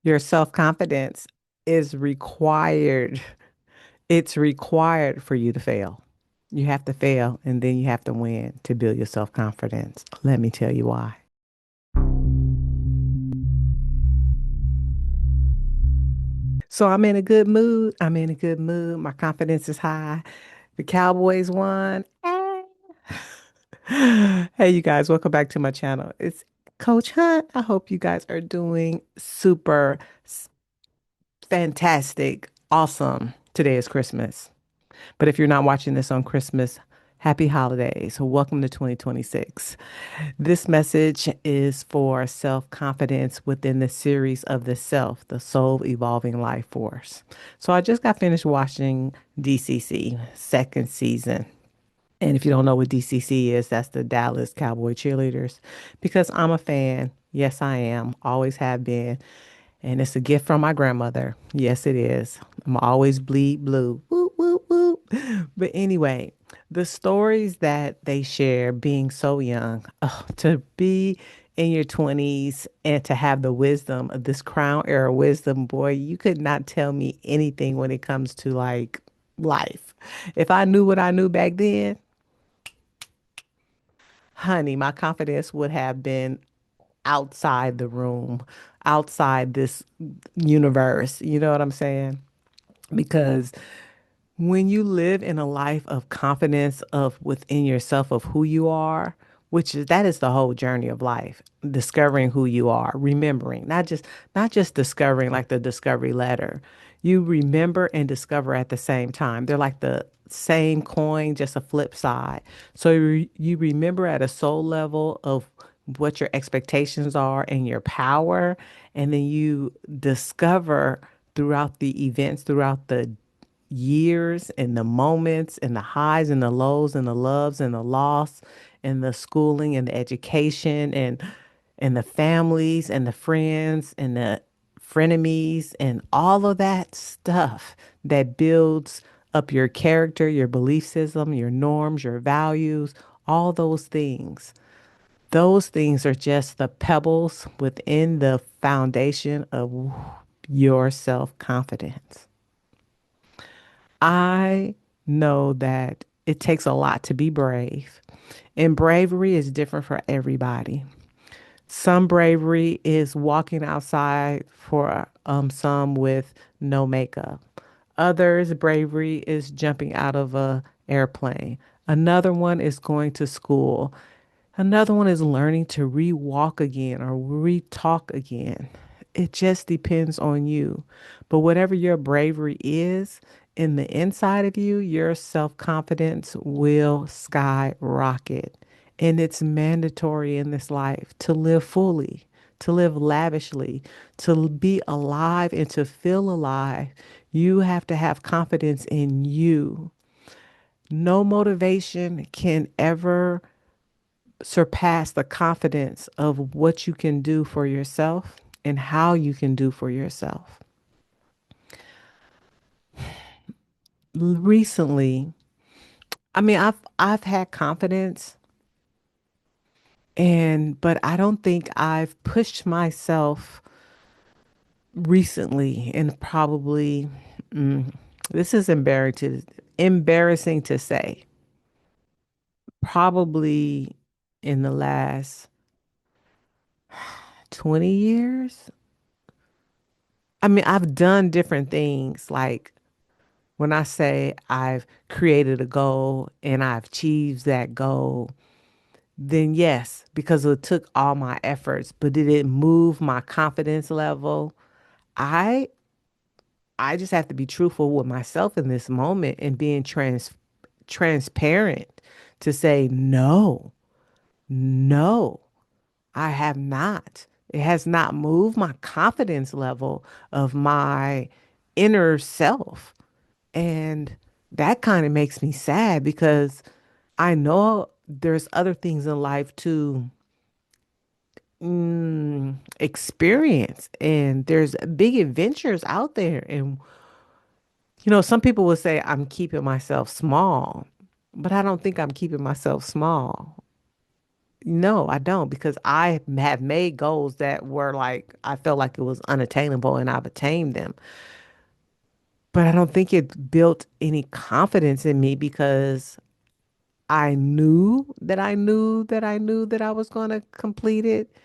Your self-confidence is required. It's required for you to fail. You have to fail and then you have to win to build your self-confidence. Let me tell you why. So I'm in a good mood. I'm in a good mood. My confidence is high. The Cowboys won. Hey, you guys, welcome back to my channel. It's Coach Hunt. I hope you guys are doing super fantastic, awesome. Today is Christmas. But if you're not watching this on Christmas, happy holidays. Welcome to 2026. This message is for self confidence within the series of the self, the soul evolving life force. So I just got finished watching DCC, second season. And if you don't know what DCC is, that's the Dallas Cowboy Cheerleaders. Because I'm a fan. Yes, I am. Always have been. And it's a gift from my grandmother. Yes, it is. I'm always bleed blue. Whoop, whoop, whoop. But anyway, the stories that they share being so young, oh, to be in your 20s and to have the wisdom of this crown era wisdom, boy, you could not tell me anything when it comes to like life. If I knew what I knew back then, honey, my confidence would have been outside the room, outside this universe. You know what I'm saying? Because when you live in a life of confidence of within yourself of who you are, which is that is the whole journey of life, discovering who you are, remembering, not just discovering like the discovery letter. You remember and discover at the same time. They're like the same coin, just a flip side. So you remember at a soul level of what your expectations are and your power, and then you discover throughout the events, throughout the years and the moments and the highs and the lows and the loves and the loss and the schooling and the education and the families and the friends and the frenemies and all of that stuff that builds up your character, your belief system, your norms, your values, all those things. Those things are just the pebbles within the foundation of your self-confidence. I know that it takes a lot to be brave, and bravery is different for everybody. Some bravery is walking outside for some with no makeup. Others bravery is jumping out of a airplane. Another one is going to school. Another one is learning to re-walk again or re-talk again. It just depends on you. But whatever your bravery is in the inside of you, your self-confidence will skyrocket. And it's mandatory in this life to live fully, to live lavishly, to be alive and to feel alive. You have to have confidence in you. No motivation can ever surpass the confidence of what you can do for yourself and how you can do for yourself. Recently, I mean, I've had confidence and but I don't think I've pushed myself recently and probably this is embarrassing to say. Probably in the last 20 years. I mean, I've done different things like when I say I've created a goal and I've achieved that goal, then yes, because it took all my efforts, but did it move my confidence level? I I just have to be truthful with myself in this moment and being transparent to say no, no, I have not. It has not moved my confidence level of my inner self. And that kind of makes me sad because I know there's other things in life to experience, and there's big adventures out there. And, some people will say I'm keeping myself small, but I don't think I'm keeping myself small. No, I don't, because I have made goals that were like, I felt like it was unattainable and I've attained them. But I don't think it built any confidence in me because I knew that I knew that I knew that I was going to complete it.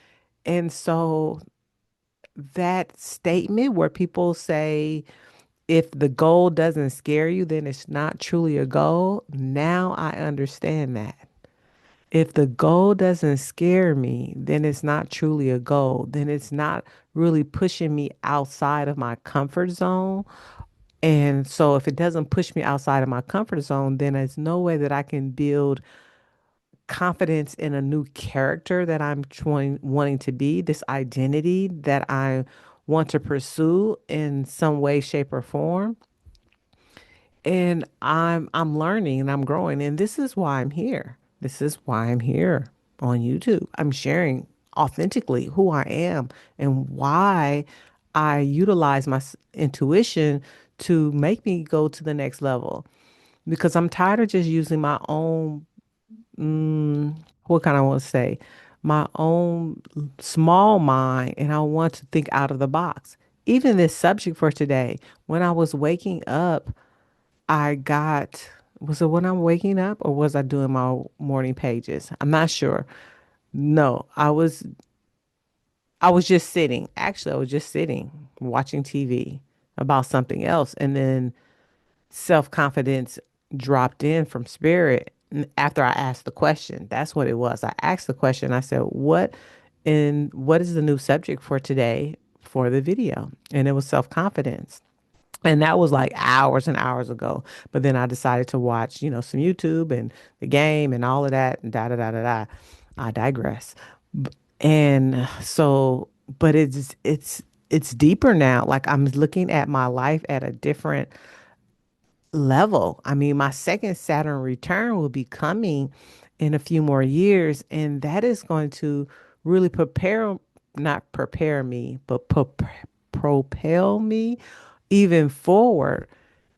And so that statement where people say, if the goal doesn't scare you, then it's not truly a goal. Now I understand that. If the goal doesn't scare me, then it's not truly a goal. Then it's not really pushing me outside of my comfort zone. And so if it doesn't push me outside of my comfort zone, then there's no way that I can build confidence in a new character that I'm trying, wanting to be, this identity that I want to pursue in some way, shape, or form. And I'm learning and I'm growing. And this is why I'm here. This is why I'm here on YouTube. I'm sharing authentically who I am and why I utilize my intuition to make me go to the next level. Because I'm tired of just using my own, mm, what kind I want to say, my own small mind, and I want to think out of the box. Even this subject for today, when I was waking up, I got, was it when I'm waking up or was I doing my morning pages? I'm not sure. No, I was just sitting. Actually, I was just sitting watching TV about something else. And then self-confidence dropped in from spirit after I asked the question. That's what it was. I asked the question. I said, what is the new subject for today for the video? And it was self-confidence. And that was like hours and hours ago. But then I decided to watch, some YouTube and the game and all of that and da da da da da. I digress. And so, but it's deeper now. Like I'm looking at my life at a different level. I mean, my second Saturn return will be coming in a few more years, and that is going to really not prepare me, but propel me even forward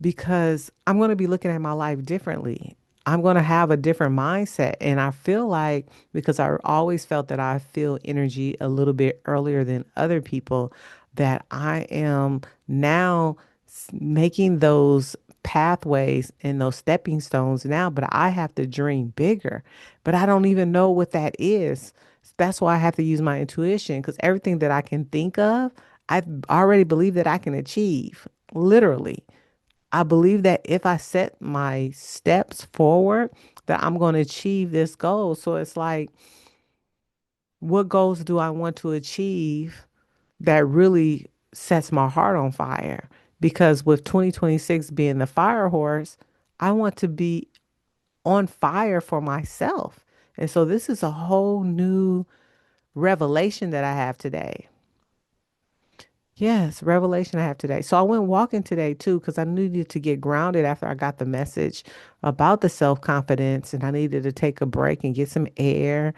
because I'm going to be looking at my life differently. I'm going to have a different mindset. And I feel like, because I always felt that I feel energy a little bit earlier than other people, that I am now making those pathways and those stepping stones now, but I have to dream bigger. But I don't even know what that is. That's why I have to use my intuition because everything that I can think of, I already believe that I can achieve. Literally. I believe that if I set my steps forward, that I'm going to achieve this goal. So it's like, what goals do I want to achieve that really sets my heart on fire? Because with 2026 being the fire horse, I want to be on fire for myself. And so this is a whole new revelation that I have today. Yes, revelation I have today. So I went walking today too because I needed to get grounded after I got the message about the self-confidence and I needed to take a break and get some air.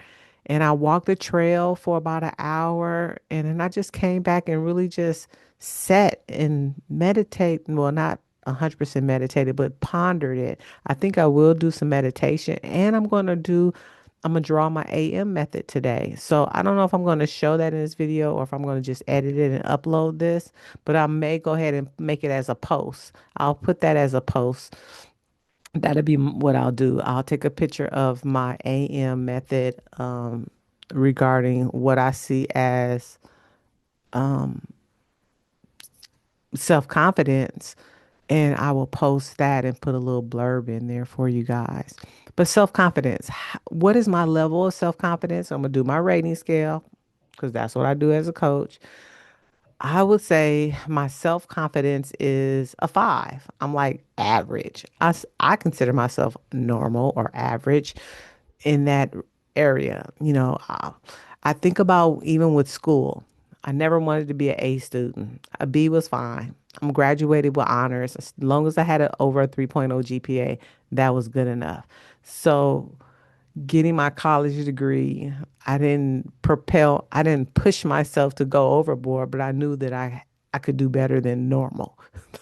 And I walked the trail for about an hour and then I just came back and really just sat and meditate. Well, not 100% meditated, but pondered it. I think I will do some meditation and I'm gonna draw my AM method today. So I don't know if I'm gonna show that in this video or if I'm gonna just edit it and upload this, but I may go ahead and make it as a post. I'll put that as a post. That'll be what I'll do. I'll take a picture of my AM method regarding what I see as self-confidence, and I will post that and put a little blurb in there for you guys. But self-confidence, what is my level of self-confidence? I'm gonna do my rating scale because that's what I do as a coach. I would say my self-confidence is a 5. I'm like average. I consider myself normal or average in that area. I think about even with school. I never wanted to be an A student. A B was fine. I'm graduated with honors. As long as I had over a 3.0 GPA, that was good enough. So getting my college degree, I didn't push myself to go overboard, but I knew that I could do better than normal,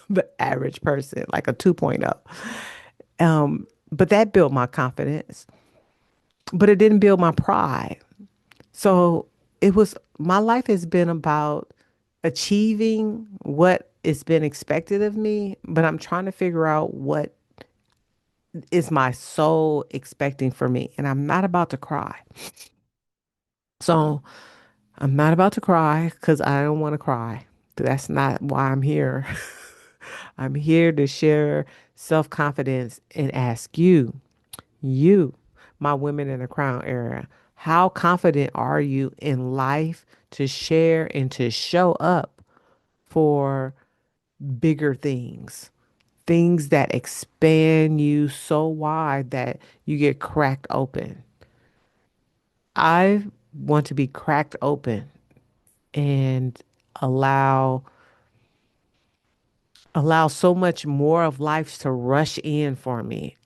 the average person, like a 2.0. But that built my confidence. but it didn't build my pride. So my life has been about achieving what is been expected of me, but I'm trying to figure out what is my soul expecting for me. And I'm not about to cry. So I'm not about to cry because I don't want to cry. That's not why I'm here. I'm here to share self confidence and ask you, my Women in the Crown era, how confident are you in life to share and to show up for bigger things? Things that expand you so wide that you get cracked open. I want to be cracked open and allow allow so much more of life to rush in for me.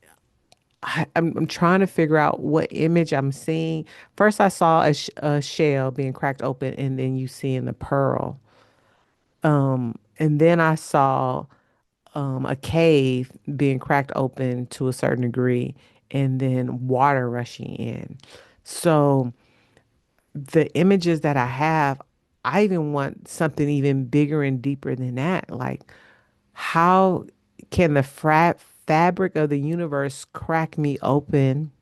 I'm trying to figure out what image I'm seeing. First, I saw a shell being cracked open, and then you seeing the pearl. And then I saw a cave being cracked open to a certain degree, and then water rushing in. So the images that I have, I even want something even bigger and deeper than that. Like, how can the fabric of the universe crack me open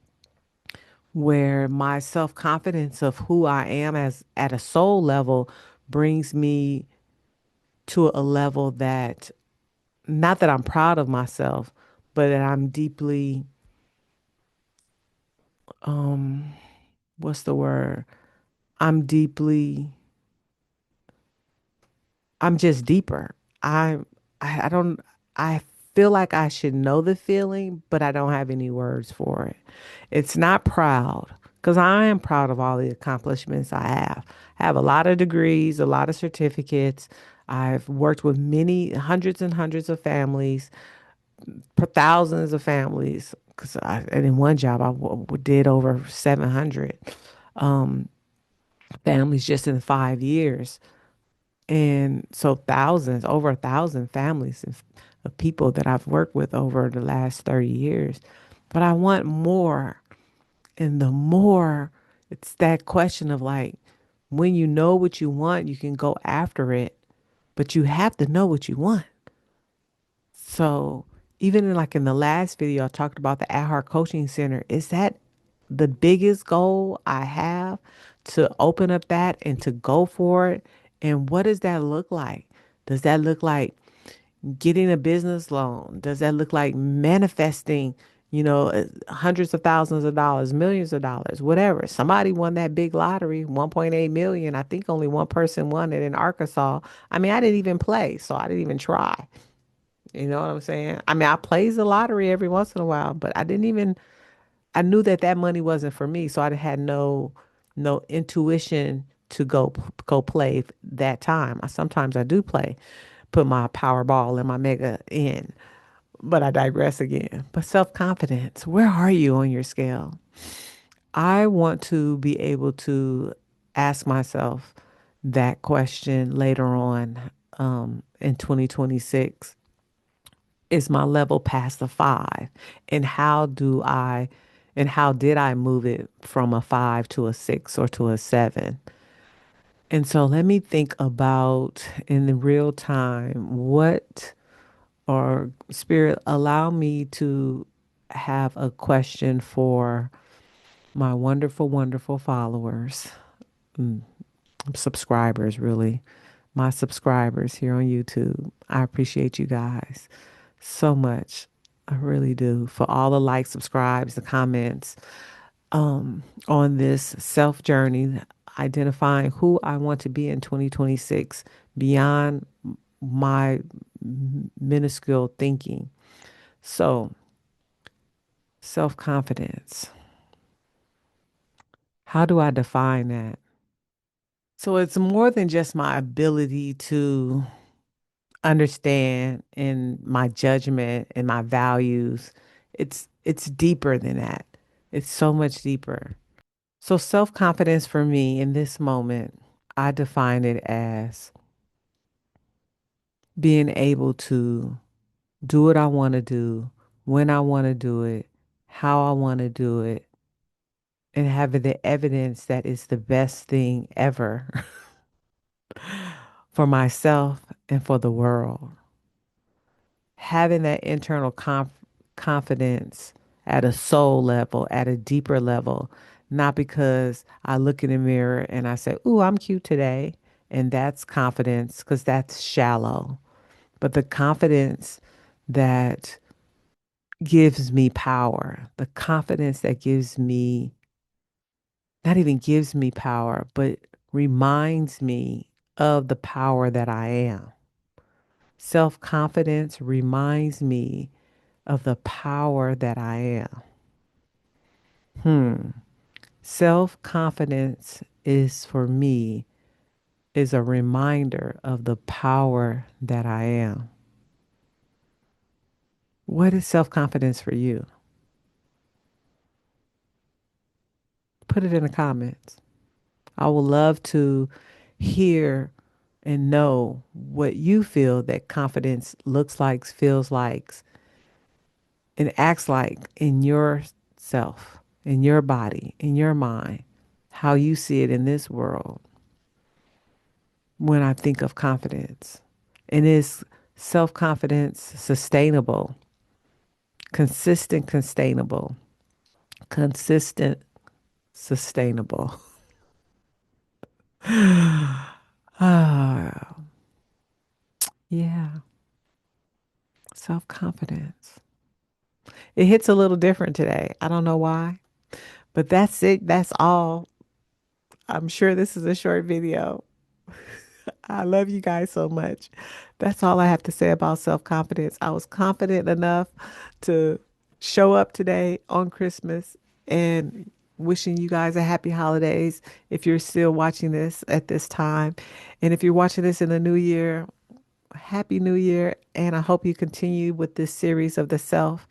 where my self-confidence of who I am as at a soul level brings me to a level that, not that I'm proud of myself, but that I'm deeply, what's the word? I'm deeply, I'm just deeper. I, I don't, I feel like I should know the feeling, but I don't have any words for it. It's not proud, because I am proud of all the accomplishments I have. I have a lot of degrees, a lot of certificates. I've worked with many hundreds and hundreds of families, for thousands of families. Because and in one job, did over 700 families just in 5 years. And so thousands, over 1,000 families of people that I've worked with over the last 30 years. But I want more. And the more, it's that question of like, when you know what you want, you can go after it, but you have to know what you want. So even in the last video, I talked about the aatheart Coaching Center. Is that the biggest goal I have, to open up that and to go for it? And what does that look like? Does that look like getting a business loan? Does that look like manifesting, hundreds of thousands of dollars, millions of dollars, whatever? Somebody won that big lottery, 1.8 million. I think only one person won it in Arkansas. I mean, I didn't even play, so I didn't even try. You know what I'm saying? I mean, I plays the lottery every once in a while, but I knew that that money wasn't for me, so I had no intuition to go play that time. Sometimes I do play, put my Powerball and my Mega in, but I digress again. But self-confidence, where are you on your scale? I want to be able to ask myself that question later on, in 2026. Is my level past a five? And how did I move it from a five to a six or to a seven? And so let me think about, in the real time, what, or spirit, allow me to have a question for my wonderful, wonderful followers, subscribers, really, my subscribers here on YouTube. I appreciate you guys so much. I really do. For all the likes, subscribes, the comments, on this self journey, identifying who I want to be in 2026 beyond my minuscule thinking. So, self confidence. How do I define that? So, it's more than just my ability to understand in my judgment and my values. It's deeper than that. It's so much deeper. So self-confidence for me in this moment, I define it as being able to do what I want to do, when I want to do it, how I want to do it, and having the evidence that it's the best thing ever for myself and for the world. Having that internal confidence at a soul level, at a deeper level, not because I look in the mirror and I say, "Ooh, I'm cute today." And that's confidence because that's shallow. But the confidence that gives me power, the confidence that gives me, not even gives me power, but reminds me of the power that I am. Self confidence reminds me of the power that I am. Hmm. Self confidence is for me is a reminder of the power that I am. What is self confidence for you? Put it in the comments. I would love to hear and know what you feel that confidence looks like, feels like, and acts like in yourself, in your body, in your mind, how you see it in this world when I think of confidence. And is self confidence sustainable, consistent, sustainable, consistent, sustainable? Ah, yeah, self confidence. It hits a little different today. I don't know why, but that's it. That's all. I'm sure this is a short video. I love you guys so much. That's all I have to say about self confidence. I was confident enough to show up today on Christmas and wishing you guys a happy holidays if you're still watching this at this time. And if you're watching this in the new year, happy new year. And I hope you continue with this series of the self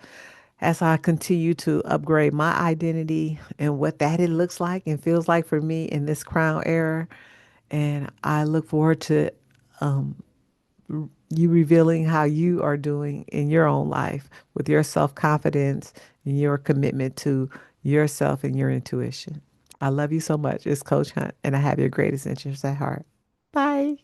as I continue to upgrade my identity and what that it looks like and feels like for me in this crown era. And I look forward to you revealing how you are doing in your own life with your self confidence and your commitment to yourself and your intuition. I love you so much. It's Coach Hunt, and I have your greatest interests at heart. Bye.